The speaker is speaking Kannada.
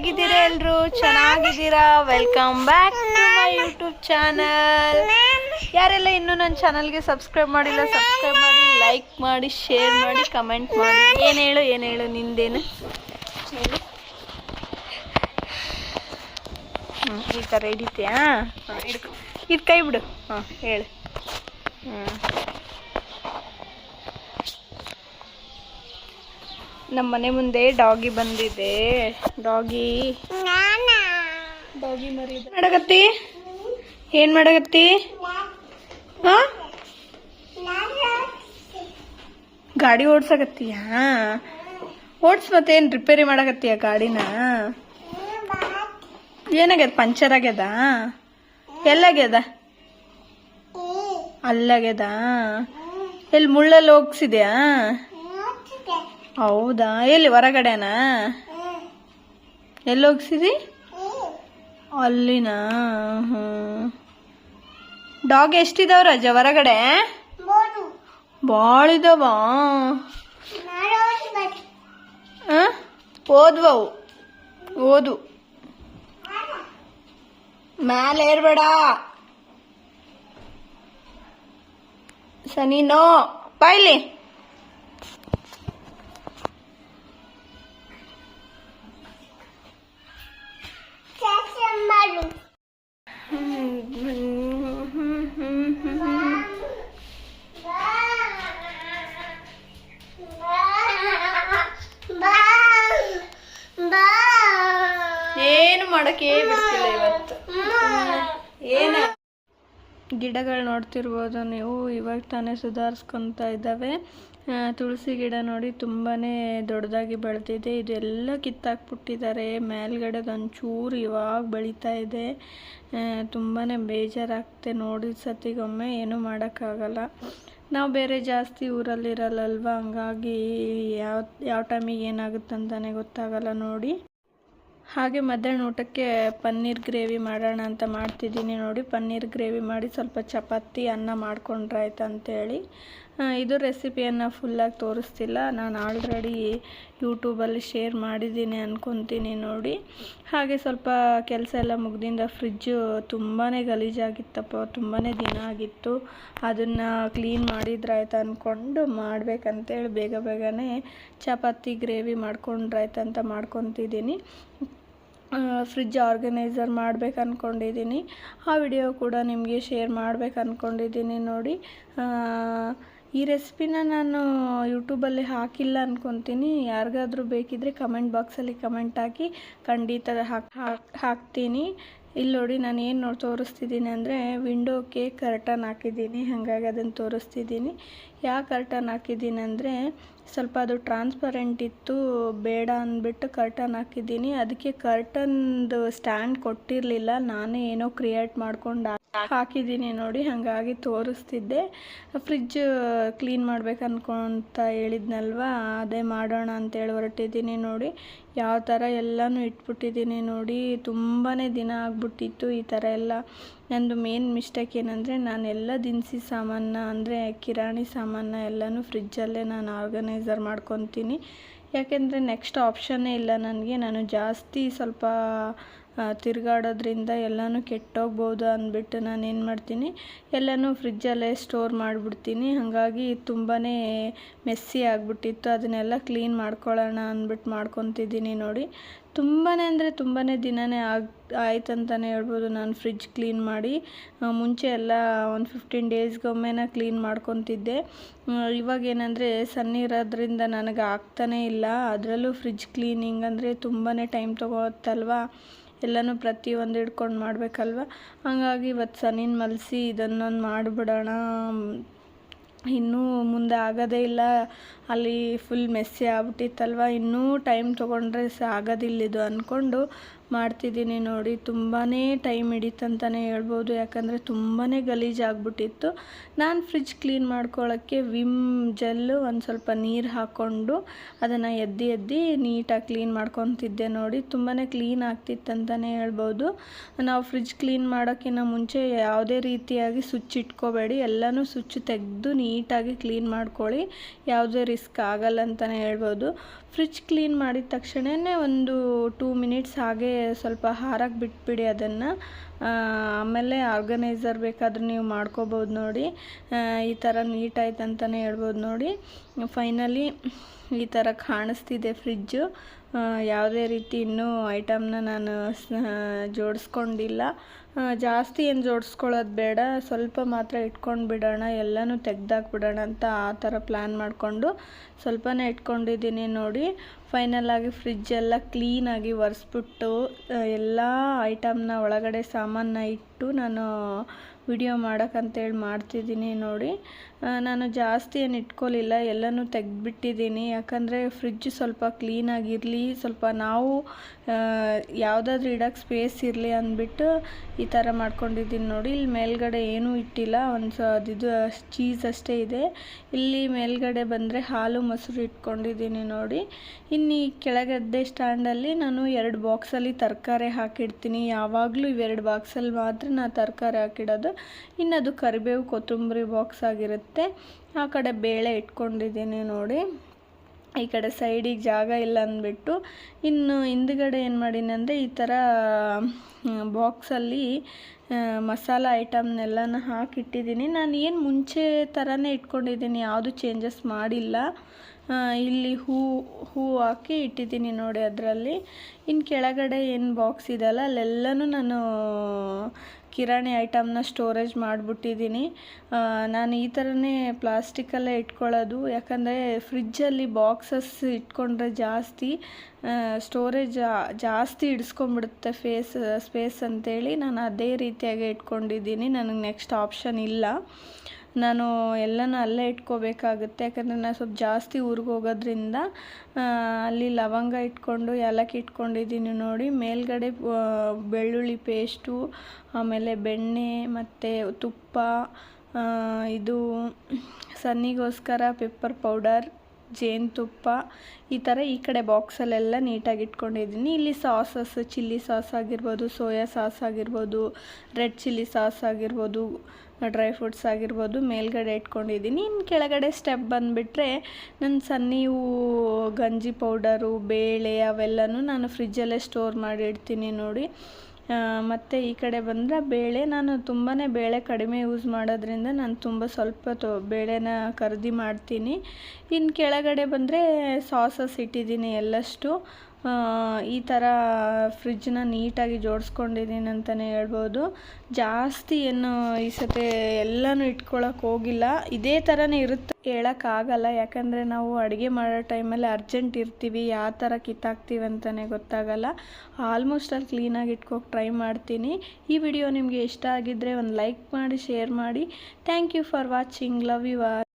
ಹೇಗಿದ್ದೀರಾ ಎಲ್ಲರೂ? ಚೆನ್ನಾಗಿದ್ದೀರಾ? Welcome back to my YouTube channel. ಯಾರೆಲ್ಲ ಇನ್ನೂ ನನ್ನ ಚಾನಲ್ಗೆ ಸಬ್ಸ್ಕ್ರೈಬ್ ಮಾಡಿಲ್ಲ ಸಬ್ಸ್ಕ್ರೈಬ್ ಮಾಡಿ, ಲೈಕ್ ಮಾಡಿ, ಶೇರ್ ಮಾಡಿ, ಕಮೆಂಟ್ ಮಾಡಿ. ಏನು ಹೇಳು ನಿಂದೇನು ಹೇಳು. ಈ ಥರ ಹಿಡಿತೀಯಾ? ಹಾಂ ಹಿಡ್ಕೊ, ಇದು ಕೈ ಬಿಡು. ಹಾಂ ಹೇಳು. ನಮ್ಮ ಮನೆ ಮುಂದೆ ಡಾಗಿ ಬಂದಿದೆ. ಡಾಗಿ ಮರಿ ಮಾಡಕತ್ತಿ? ಏನು ಮಾಡಕತ್ತಿ? ಹಾಂ, ಗಾಡಿ ಓಡ್ಸಕತ್ತೀಯಾ? ಮತ್ತೇನು ರಿಪೇರಿ ಮಾಡಕತ್ತೀಯ ಗಾಡಿನ? ಏನಾಗ್ಯದ? ಪಂಚರ್ ಆಗ್ಯದ? ಎಲ್ಲಾಗ್ಯದ? ಅಲ್ಲಾಗ್ಯದ? ಎಲ್ಲಿ ಮುಳ್ಳಲ್ಲಿ ಹೋಗ್ಸಿದ್ಯಾ? ಹೌದಾ? ಎಲ್ಲಿ ಹೊರಗಡೆನಾ? ಎಲ್ಲಿ ಹೋಗ್ಸಿದಿ? ಅಲ್ಲಿನಾ? ಹ್ಞೂ. ಡಾಗ್ ಎಷ್ಟಿದಾವ ರಜ ಹೊರಗಡೆ? ಭಾಳ ಇದಾವ. ಓದ್ವವು, ಓದು. ಮ್ಯಾಲೆ ಏರ್ಬೇಡ ಸನಿನೋ. ಬಾಯ್ಲಿ. ಏನು ಮಾಡಕ್ಕೆ ಬಿಡ್ತಿಲ್ಲ ಇವತ್ತು. ಏನ ಗಿಡಗಳು ನೋಡ್ತಿರ್ಬೋದು ನೀವು, ಇವಾಗ ತಾನೇ ಸುಧಾರಿಸ್ಕೊತಾ ಇದ್ದಾವೆ. ತುಳಸಿ ಗಿಡ ನೋಡಿ ತುಂಬಾ ದೊಡ್ಡದಾಗಿ ಬೆಳೆದಿದೆ. ಇದೆಲ್ಲ ಕಿತ್ತಾಕ್ಬಿಟ್ಟಿದ್ದಾರೆ. ಮೇಲ್ಗಡೆದು ಒಂಚೂರು ಇವಾಗ ಬೆಳೀತಾ ಇದೆ. ತುಂಬಾ ಬೇಜಾರಾಗ್ತೆ ನೋಡಿ ಸತಿಗೊಮ್ಮೆ. ಏನೂ ಮಾಡೋಕ್ಕಾಗಲ್ಲ. ನಾವು ಬೇರೆ ಜಾಸ್ತಿ ಊರಲ್ಲಿರಲ್ಲಲ್ವ, ಹಂಗಾಗಿ ಯಾವ ಟೈಮಿಗೆ ಏನಾಗುತ್ತೆ ಅಂತಲೇ ಗೊತ್ತಾಗಲ್ಲ ನೋಡಿ. ಹಾಗೆ ಮಧ್ಯಾಹ್ನ ಊಟಕ್ಕೆ ಪನ್ನೀರ್ ಗ್ರೇವಿ ಮಾಡೋಣ ಅಂತ ಮಾಡ್ತಿದ್ದೀನಿ ನೋಡಿ. ಪನ್ನೀರ್ ಗ್ರೇವಿ ಮಾಡಿ ಸ್ವಲ್ಪ ಚಪಾತಿ ಅನ್ನ ಮಾಡ್ಕೊಂಡ್ರಾಯ್ತು ಅಂತೇಳಿ. ಇದು ರೆಸಿಪಿಯನ್ನು ಫುಲ್ಲಾಗಿ ತೋರಿಸ್ತಿಲ್ಲ, ನಾನು ಆಲ್ರೆಡಿ ಯೂಟ್ಯೂಬಲ್ಲಿ ಶೇರ್ ಮಾಡಿದ್ದೀನಿ ಅಂದ್ಕೊತೀನಿ ನೋಡಿ. ಹಾಗೆ ಸ್ವಲ್ಪ ಕೆಲಸ ಎಲ್ಲ ಮುಗ್ದಿಂದ ಫ್ರಿಜ್ಜು ತುಂಬಾ ಗಲೀಜಾಗಿತ್ತಪ್ಪ, ತುಂಬಾ ದಿನ ಆಗಿತ್ತು. ಅದನ್ನು ಕ್ಲೀನ್ ಮಾಡಿದ್ರಾಯ್ತು ಅಂದ್ಕೊಂಡು ಮಾಡಬೇಕಂತೇಳಿ ಬೇಗನೆ ಚಪಾತಿ ಗ್ರೇವಿ ಮಾಡ್ಕೊಂಡ್ರಾಯ್ತು ಅಂತ ಮಾಡ್ಕೊತಿದ್ದೀನಿ. ಫ್ರಿಜ್ ಆರ್ಗನೈಸರ್ ಮಾಡ್ಬೇಕು ಅಂದ್ಕೊಂಡಿದ್ದೀನಿ. ಆ ವಿಡಿಯೋ ಕೂಡ ನಿಮಗೆ ಶೇರ್ ಮಾಡ್ಬೇಕು ಅಂದ್ಕೊಂಡಿದ್ದೀನಿ ನೋಡಿ. ಈ ರೆಸಿಪಿನ ನಾನು ಯೂಟ್ಯೂಬಲ್ಲಿ ಹಾಕಿಲ್ಲ ಅಂದ್ಕೊತೀನಿ. ಯಾರಿಗಾದ್ರೂ ಬೇಕಿದ್ದರೆ ಕಮೆಂಟ್ ಬಾಕ್ಸಲ್ಲಿ ಕಮೆಂಟ್ ಹಾಕಿ, ಖಂಡಿತ ಹಾಕ್ತೀನಿ. ಇಲ್ಲಿ ನೋಡಿ ನಾನು ಏನು ತೋರಿಸ್ತಿದ್ದೀನಿ ಅಂದರೆ, ವಿಂಡೋಕ್ಕೆ ಕರ್ಟನ್ ಹಾಕಿದ್ದೀನಿ. ಹಾಗಾಗಿ ಅದನ್ನು ತೋರಿಸ್ತಿದ್ದೀನಿ. ಯಾಕೆ ಕರ್ಟನ್ ಹಾಕಿದ್ದೀನಿ ಅಂದರೆ, ಸ್ವಲ್ಪ ಅದು ಟ್ರಾನ್ಸ್ಪರೆಂಟ್ ಇತ್ತು, ಬೇಡ ಅಂದ್ಬಿಟ್ಟು ಕರ್ಟನ್ ಹಾಕಿದ್ದೀನಿ. ಅದಕ್ಕೆ ಕರ್ಟನ್ದು ಸ್ಟ್ಯಾಂಡ್ ಕೊಟ್ಟಿರಲಿಲ್ಲ, ನಾನೇ ಏನೋ ಕ್ರಿಯೇಟ್ ಮಾಡ್ಕೊಂಡು ಹಾಕಿದ್ದೀನಿ ನೋಡಿ. ಹಾಗಾಗಿ ತೋರಿಸ್ತಿದ್ದೆ. ಫ್ರಿಜ್ ಕ್ಲೀನ್ ಮಾಡ್ಬೇಕು ಅನ್ಕೊಂತ ಹೇಳಿದ್ನಲ್ವ, ಅದೇ ಮಾಡೋಣ ಅಂತೇಳಿ ಹೊರಟಿದ್ದೀನಿ ನೋಡಿ. ಯಾವ ಥರ ಎಲ್ಲನೂ ಇಟ್ಬಿಟ್ಟಿದ್ದೀನಿ ನೋಡಿ. ತುಂಬಾ ದಿನ ಆಗ್ಬಿಟ್ಟಿತ್ತು ಈ ಥರ ಎಲ್ಲ. ನಂದು ಮೇನ್ ಮಿಸ್ಟೇಕ್ ಏನಂದರೆ, ನಾನೆಲ್ಲ ದಿನಸಿ ಸಾಮಾನು ಅಂದರೆ ಕಿರಾಣಿ ಸಾಮಾನು ಎಲ್ಲನೂ ಫ್ರಿಜ್ಜಲ್ಲೇ ನಾನು ಆರ್ಗನೈಸರ್ ಮಾಡ್ಕೊತೀನಿ. ಯಾಕೆಂದರೆ ನೆಕ್ಸ್ಟ್ ಆಪ್ಷನ್ನೇ ಇಲ್ಲ ನನಗೆ. ನಾನು ಜಾಸ್ತಿ ಸ್ವಲ್ಪ ತಿರುಗಾಡೋದ್ರಿಂದ ಎಲ್ಲನೂ ಕೆಟ್ಟೋಗ್ಬೋದು ಅಂದ್ಬಿಟ್ಟು ನಾನು ಏನು ಮಾಡ್ತೀನಿ, ಎಲ್ಲನೂ ಫ್ರಿಜ್ಜಲ್ಲೇ ಸ್ಟೋರ್ ಮಾಡಿಬಿಡ್ತೀನಿ. ಹಾಗಾಗಿ ತುಂಬಾ ಮೆಸ್ಸಿ ಆಗಿಬಿಟ್ಟಿತ್ತು. ಅದನ್ನೆಲ್ಲ ಕ್ಲೀನ್ ಮಾಡ್ಕೊಳ್ಳೋಣ ಅಂದ್ಬಿಟ್ಟು ಮಾಡ್ಕೊತಿದ್ದೀನಿ ನೋಡಿ. ತುಂಬಾ ಅಂದರೆ ತುಂಬಾ ದಿನವೇ ಆಯ್ತಂತಲೇ ಹೇಳ್ಬೋದು ನಾನು ಫ್ರಿಜ್ ಕ್ಲೀನ್ ಮಾಡಿ. ಮುಂಚೆ ಎಲ್ಲ ಒಂದು 15 ಡೇಸ್ಗೊಮ್ಮೆನ ಕ್ಲೀನ್ ಮಾಡ್ಕೊತಿದ್ದೆ. ಇವಾಗೇನೆಂದರೆ ಸಣ್ಣಿರೋದ್ರಿಂದ ನನಗೆ ಆಗ್ತಾನೇ ಇಲ್ಲ. ಅದರಲ್ಲೂ ಫ್ರಿಜ್ ಕ್ಲೀನಿಂಗ್ ಅಂದರೆ ತುಂಬಾ ಟೈಮ್ ತೊಗೊತ್ತಲ್ವ, ಎಲ್ಲನೂ ಪ್ರತಿಯೊಂದು ಹಿಡ್ಕೊಂಡು ಮಾಡಬೇಕಲ್ವ. ಹಾಗಾಗಿ ಇವತ್ತು ಸನಿನ ಮಲಸಿ ಇದನ್ನೊಂದು ಮಾಡಿಬಿಡೋಣ, ಇನ್ನೂ ಮುಂದೆ ಆಗೋದೇ ಇಲ್ಲ. ಅಲ್ಲಿ ಫುಲ್ ಮೆಸ್ಸಿ ಆಗ್ಬಿಟ್ಟಿತ್ತಲ್ವ, ಇನ್ನೂ ಟೈಮ್ ತೊಗೊಂಡ್ರೆ ಆಗೋದಿಲ್ಲಿದು ಅಂದ್ಕೊಂಡು ಮಾಡ್ತಿದ್ದೀನಿ ನೋಡಿ. ತುಂಬಾ ಟೈಮ್ ಹಿಡಿತಂತಲೇ ಹೇಳ್ಬೋದು. ಯಾಕಂದರೆ ತುಂಬಾ ಗಲೀಜಾಗ್ಬಿಟ್ಟಿತ್ತು. ನಾನು ಫ್ರಿಜ್ ಕ್ಲೀನ್ ಮಾಡ್ಕೊಳ್ಳೋಕ್ಕೆ ವಿಮ್ ಜೆಲ್ಲು ಒಂದು ಸ್ವಲ್ಪ ನೀರು ಹಾಕ್ಕೊಂಡು ಅದನ್ನು ಎದ್ದಿ ನೀಟಾಗಿ ಕ್ಲೀನ್ ಮಾಡ್ಕೊತಿದ್ದೆ ನೋಡಿ. ತುಂಬಾ ಕ್ಲೀನ್ ಆಗ್ತಿತ್ತಂತಲೇ ಹೇಳ್ಬೋದು. ನಾವು ಫ್ರಿಜ್ ಕ್ಲೀನ್ ಮಾಡೋಕ್ಕಿಂತ ಮುಂಚೆ ಯಾವುದೇ ರೀತಿಯಾಗಿ ಸ್ವಿಚ್ ಇಟ್ಕೋಬೇಡಿ. ಎಲ್ಲನೂ ಸ್ವಿಚ್ ತೆಗೆದು ನೀಟಾಗಿ ಕ್ಲೀನ್ ಮಾಡ್ಕೊಳ್ಳಿ, ಯಾವುದೇ ರಿಸ್ಕ್ ಆಗಲ್ಲ ಅಂತಲೇ ಹೇಳ್ಬೋದು. ಫ್ರಿಜ್ ಕ್ಲೀನ್ ಮಾಡಿದ ತಕ್ಷಣವೇ ಒಂದು 2 ಮಿನಿಟ್ಸ್ ಹಾಗೆ ಸ್ವಲ್ಪ ಹಾರಕ್ಕೆ ಬಿಟ್ಬಿಡಿ ಅದನ್ನು. ಆಮೇಲೆ ಆರ್ಗನೈಸರ್ ಬೇಕಾದರೆ ನೀವು ಮಾಡ್ಕೋಬೋದು ನೋಡಿ. ಈ ಥರ ನೀಟಾಯ್ತು ಅಂತಲೇ ಹೇಳ್ಬೋದು ನೋಡಿ. ಫೈನಲಿ ಈ ಥರ ಕಾಣಿಸ್ತಿದೆ ಫ್ರಿಜ್ಜು. ಯಾವುದೇ ರೀತಿ ಇನ್ನೂ ಐಟಮ್ನ ನಾನು ಜೋಡಿಸ್ಕೊಂಡಿಲ್ಲ. ಜಾಸ್ತಿ ಏನು ಜೋಡಿಸ್ಕೊಳ್ಳೋದು ಬೇಡ, ಸ್ವಲ್ಪ ಮಾತ್ರ ಇಟ್ಕೊಂಡು ಬಿಡೋಣ, ಎಲ್ಲನೂ ತೆಗ್ದಾಕ್ಬಿಡೋಣ ಅಂತ ಆ ಥರ ಪ್ಲ್ಯಾನ್ ಮಾಡಿಕೊಂಡು ಸ್ವಲ್ಪನೇ ಇಟ್ಕೊಂಡಿದ್ದೀನಿ ನೋಡಿ. ಫೈನಲಾಗಿ ಫ್ರಿಜ್ಜೆಲ್ಲ ಕ್ಲೀನಾಗಿ ಒರೆಸ್ಬಿಟ್ಟು ಎಲ್ಲ ಐಟಮ್ನ ಒಳಗಡೆ ಸಾಮಾನ ಇಟ್ಟು ನಾನು ವಿಡಿಯೋ ಮಾಡೋಕ್ಕಂತೇಳಿ ಮಾಡ್ತಿದ್ದೀನಿ ನೋಡಿ. ನಾನು ಜಾಸ್ತಿ ಏನು ಇಟ್ಕೊಳ್ಳಿಲ್ಲ, ಎಲ್ಲನೂ ತೆಗೆದ್ಬಿಟ್ಟಿದ್ದೀನಿ. ಯಾಕಂದರೆ ಫ್ರಿಜ್ ಸ್ವಲ್ಪ ಕ್ಲೀನಾಗಿರಲಿ, ಸ್ವಲ್ಪ ನಾವು ಯಾವುದಾದ್ರೂ ಇಡೋಕ್ಕೆ ಸ್ಪೇಸ್ ಇರಲಿ ಅಂದ್ಬಿಟ್ಟು ಈ ಥರ ಮಾಡ್ಕೊಂಡಿದ್ದೀನಿ ನೋಡಿ. ಇಲ್ಲಿ ಮೇಲ್ಗಡೆ ಏನೂ ಇಟ್ಟಿಲ್ಲ, ಇದು ಚೀಸ್ ಅಷ್ಟೇ ಇದೆ. ಇಲ್ಲಿ ಮೇಲ್ಗಡೆ ಬಂದರೆ ಹಾಲು ಮೊಸರು ಇಟ್ಕೊಂಡಿದ್ದೀನಿ ನೋಡಿ. ಇನ್ನು ಈ ಕೆಳಗಡೆ ಸ್ಟ್ಯಾಂಡಲ್ಲಿ ನಾನು 2 ಬಾಕ್ಸಲ್ಲಿ ತರಕಾರಿ ಹಾಕಿಡ್ತೀನಿ. ಯಾವಾಗಲೂ ಇವೆರಡು ಬಾಕ್ಸಲ್ಲಿ ಮಾತ್ರ ನಾನು ತರಕಾರಿ ಹಾಕಿಡೋದು. ಇನ್ನು ಅದು ಕರಿಬೇವು ಕೊತ್ತಂಬರಿ ಬಾಕ್ಸ್ ಆಗಿರುತ್ತೆ. ಆ ಕಡೆ ಬೇಳೆ ಇಟ್ಕೊಂಡಿದ್ದೀನಿ ನೋಡಿ. ಈ ಕಡೆ ಸೈಡಿಗೆ ಜಾಗ ಇಲ್ಲ ಅಂದ್ಬಿಟ್ಟು ಇನ್ನು ಹಿಂದ್ಗಡೆ ಏನು ಮಾಡೀನಿ ಅಂದರೆ ಈ ಥರ ಬಾಕ್ಸಲ್ಲಿ ಮಸಾಲ ಐಟಮ್ನೆಲ್ಲನ ಹಾಕಿಟ್ಟಿದ್ದೀನಿ. ನಾನು ಏನು ಮುಂಚೆ ಥರನೇ ಇಟ್ಕೊಂಡಿದ್ದೀನಿ, ಯಾವುದು ಚೇಂಜಸ್ ಮಾಡಿಲ್ಲ. ಇಲ್ಲಿ ಹೂ ಹಾಕಿ ಇಟ್ಟಿದ್ದೀನಿ ನೋಡಿ ಅದರಲ್ಲಿ. ಇನ್ನು ಕೆಳಗಡೆ ಏನು ಬಾಕ್ಸ್ ಇದೆಯಲ್ಲ ಅಲ್ಲೆಲ್ಲನೂ ನಾನು ಕಿರಾಣಿ ಐಟಮ್ನ ಸ್ಟೋರೇಜ್ ಮಾಡಿಬಿಟ್ಟಿದ್ದೀನಿ. ನಾನು ಈ ಥರನೇ ಪ್ಲಾಸ್ಟಿಕಲ್ಲೇ ಇಟ್ಕೊಳ್ಳೋದು. ಯಾಕಂದರೆ ಫ್ರಿಜ್ಜಲ್ಲಿ ಬಾಕ್ಸಸ್ ಇಟ್ಕೊಂಡ್ರೆ ಜಾಸ್ತಿ ಸ್ಟೋರೇಜ್ ಜಾಸ್ತಿ ಹಿಡಿಸ್ಕೊಂಡ್ಬಿಡುತ್ತೆ ಸ್ಪೇಸ್ ಅಂತೇಳಿ ನಾನು ಅದೇ ರೀತಿಯಾಗಿ ಇಟ್ಕೊಂಡಿದ್ದೀನಿ. ನನಗೆ ನೆಕ್ಸ್ಟ್ ಆಪ್ಷನ್ ಇಲ್ಲ, ನಾನು ಎಲ್ಲನೂ ಅಲ್ಲೇ ಇಟ್ಕೋಬೇಕಾಗುತ್ತೆ. ಯಾಕಂದರೆ ನಾನು ಸ್ವಲ್ಪ ಜಾಸ್ತಿ ಊರಿಗೆ ಹೋಗೋದ್ರಿಂದ ಅಲ್ಲಿ ಲವಂಗ ಇಟ್ಕೊಂಡು ಏಲಕ್ಕಿ ಇಟ್ಕೊಂಡಿದ್ದೀನಿ ನೋಡಿ. ಮೇಲ್ಗಡೆ ಬೆಳ್ಳುಳ್ಳಿ ಪೇಸ್ಟು, ಆಮೇಲೆ ಬೆಣ್ಣೆ ಮತ್ತು ತುಪ್ಪ, ಇದು ಸನ್ನಿಗೋಸ್ಕರ ಪೆಪ್ಪರ್ ಪೌಡರ್, ಜೇನುತುಪ್ಪ, ಈ ಥರ ಈ ಕಡೆ ಬಾಕ್ಸಲ್ಲೆಲ್ಲ ನೀಟಾಗಿ ಇಟ್ಕೊಂಡಿದ್ದೀನಿ. ಇಲ್ಲಿ ಸಾಸಸ್, ಚಿಲ್ಲಿ ಸಾಸ್ ಆಗಿರ್ಬೋದು, ಸೋಯಾ ಸಾಸ್ ಆಗಿರ್ಬೋದು, ರೆಡ್ ಚಿಲ್ಲಿ ಸಾಸ್ ಆಗಿರ್ಬೋದು, ಡ್ರೈ ಫ್ರೂಟ್ಸ್ ಆಗಿರ್ಬೋದು ಮೇಲ್ಗಡೆ ಇಟ್ಕೊಂಡಿದ್ದೀನಿ. ಇನ್ನು ಕೆಳಗಡೆ ಸ್ಟೆಪ್ ಬಂದುಬಿಟ್ರೆ ನನ್ನ ಸನ್ನಿವು ಗಂಜಿ ಪೌಡರು, ಬೇಳೆ ಅವೆಲ್ಲನೂ ನಾನು ಫ್ರಿಜ್ಜಲ್ಲೇ ಸ್ಟೋರ್ ಮಾಡಿ ಇಡ್ತೀನಿ ನೋಡಿ. ಮತ್ತು ಈ ಕಡೆ ಬಂದರೆ ಬೇಳೆ, ನಾನು ತುಂಬಾ ಬೇಳೆ ಕಡಿಮೆ ಯೂಸ್ ಮಾಡೋದ್ರಿಂದ ನಾನು ತುಂಬ ಸ್ವಲ್ಪ ಬೇಳೆನ ಕರ್ದಿ ಮಾಡ್ತೀನಿ. ಇನ್ನು ಕೆಳಗಡೆ ಬಂದರೆ ಸಾಸಸ್ ಇಟ್ಟಿದ್ದೀನಿ ಎಲ್ಲಷ್ಟು. ಈ ಥರ ಫ್ರಿಜ್ನ ನೀಟಾಗಿ ಜೋಡಿಸ್ಕೊಂಡಿದ್ದೀನಿ ಅಂತಲೇ ಹೇಳ್ಬೋದು. ಜಾಸ್ತಿ ಏನು ಈ ಸತಿ ಎಲ್ಲನೂ ಇಟ್ಕೊಳ್ಳೋಕೆ ಹೋಗಿಲ್ಲ, ಇದೇ ಥರನೇ ಇರುತ್ತೆ ಹೇಳೋಕ್ಕಾಗಲ್ಲ. ಯಾಕಂದರೆ ನಾವು ಅಡುಗೆ ಮಾಡೋ ಟೈಮಲ್ಲಿ ಅರ್ಜೆಂಟ್ ಇರ್ತೀವಿ, ಯಾವ ಥರ ಕಿತ್ತಾಕ್ತೀವಿ ಅಂತಲೇ ಗೊತ್ತಾಗಲ್ಲ. ಆಲ್ಮೋಸ್ಟ್ ಅಲ್ಲಿ ಕ್ಲೀನಾಗಿ ಇಟ್ಕೋಕೆ ಟ್ರೈ ಮಾಡ್ತೀನಿ. ಈ ವಿಡಿಯೋ ನಿಮಗೆ ಇಷ್ಟ ಆಗಿದ್ದರೆ ಒಂದು ಲೈಕ್ ಮಾಡಿ, ಶೇರ್ ಮಾಡಿ. Thank you for watching. Love you all.